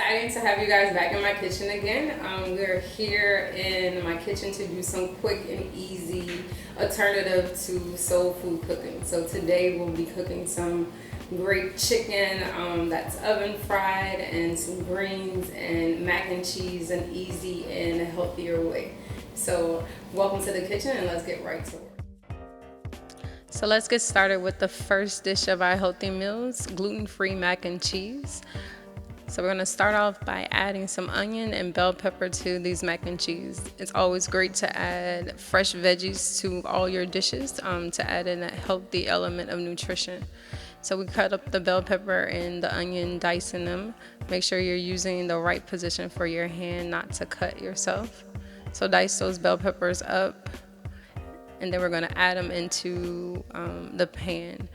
exciting to have you guys back in my kitchen again. We're here in my kitchen to do some quick and easy alternative to soul food cooking. So today we'll be cooking some great chicken that's oven fried, and some greens and mac and cheese, an easy and healthier way. So welcome to the kitchen, and let's get right to work. So let's get started with the first dish of our healthy meals, gluten-free mac and cheese. So we're going to start off by adding some onion and bell pepper to these mac and cheese. It's always great to add fresh veggies to all your dishes to add in that healthy element of nutrition. So we cut up the bell pepper and the onion, dicing them. Make sure you're using the right position for your hand, not to cut yourself. So dice those bell peppers up, and then we're going to add them into the pan.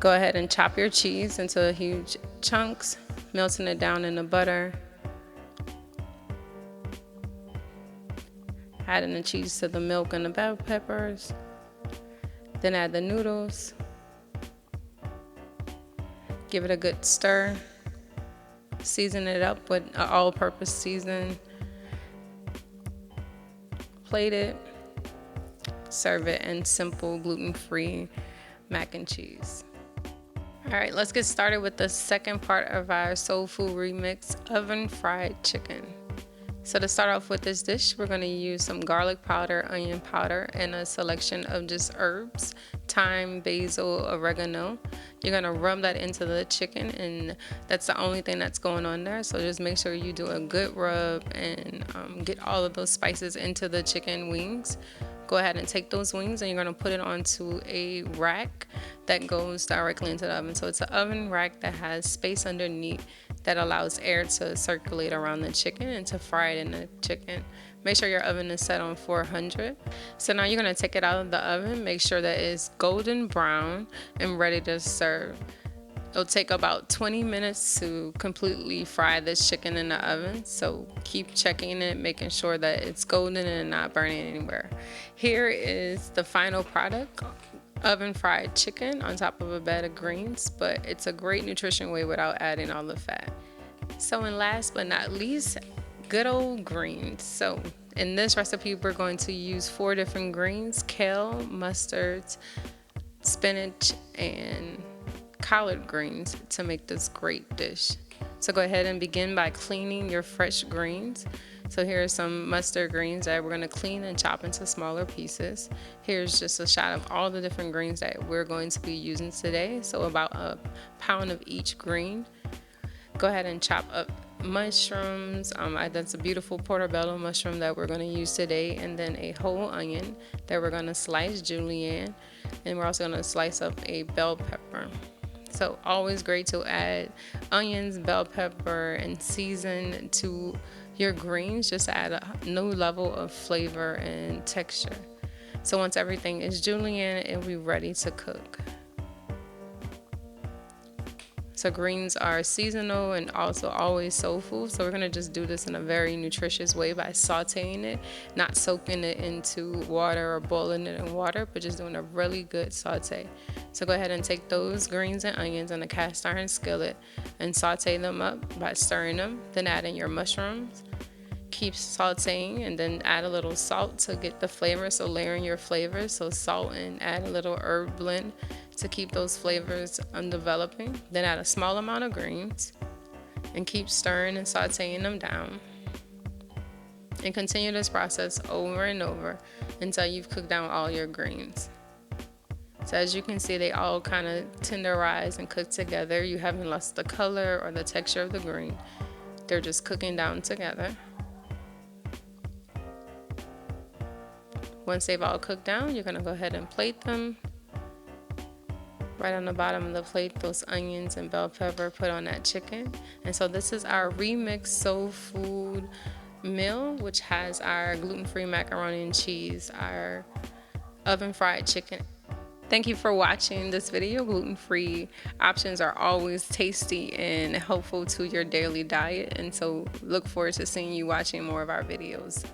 Go ahead and chop your cheese into huge chunks, melting it down in the butter. Adding the cheese to the milk and the bell peppers. Then add the noodles. Give it a good stir. Season it up with an all-purpose season. Plate it. Serve it in simple gluten-free mac and cheese. All right, let's get started with the second part of our Soul Food Remix, oven fried chicken. So to start off with this dish, we're going to use some garlic powder, onion powder, and a selection of just herbs, thyme, basil, oregano. You're going to rub that into the chicken, and that's the only thing that's going on there. So just make sure you do a good rub and get all of those spices into the chicken wings. Go ahead and take those wings, and you're going to put it onto a rack that goes directly into the oven. So it's an oven rack that has space underneath that allows air to circulate around the chicken and to fry it in the chicken. Make sure your oven is set on 400. So now you're going to take it out of the oven. Make sure that it's golden brown and ready to serve. It'll take about 20 minutes to completely fry this chicken in the oven, so keep checking it, making sure that it's golden and not burning anywhere. Here is the final product, oven fried chicken on top of a bed of greens, but it's a great nutrition way without adding all the fat. So, and last but not least, good old greens. So in this recipe, we're going to use 4 different greens: kale, mustards, spinach, and collard greens to make this great dish. So go ahead and begin by cleaning your fresh greens. So here are some mustard greens that we're going to clean and chop into smaller pieces. Here's just a shot of all the different greens that we're going to be using today. So about a pound of each green. Go ahead and chop up mushrooms. That's a beautiful portobello mushroom that we're going to use today, and then a whole onion that we're going to slice julienne, and we're also going to slice up a bell pepper. So always great to add onions, bell pepper, and season to your greens just to add a new level of flavor and texture. So once everything is julienne, it'll be ready to cook. So greens are seasonal and also always soul food. So we're going to just do this in a very nutritious way by sauteing it, not soaking it into water or boiling it in water, but just doing a really good saute. So go ahead and take those greens and onions in a cast iron skillet and saute them up by stirring them, then add in your mushrooms. Keep sauteing and then add a little salt to get the flavor, so layering your flavors. So salt and add a little herb blend to keep those flavors developing. Then add a small amount of greens and keep stirring and sauteing them down. And continue this process over and over until you've cooked down all your greens. So as you can see, they all kind of tenderize and cook together. You haven't lost the color or the texture of the green. They're just cooking down together. Once they've all cooked down, you're going to go ahead and plate them. Right on the bottom of the plate, those onions and bell pepper, put on that chicken. And so this is our remixed soul food meal, which has our gluten-free macaroni and cheese, our oven fried chicken. Thank you for watching this video. Gluten-free options are always tasty and helpful to your daily diet. And so look forward to seeing you watching more of our videos.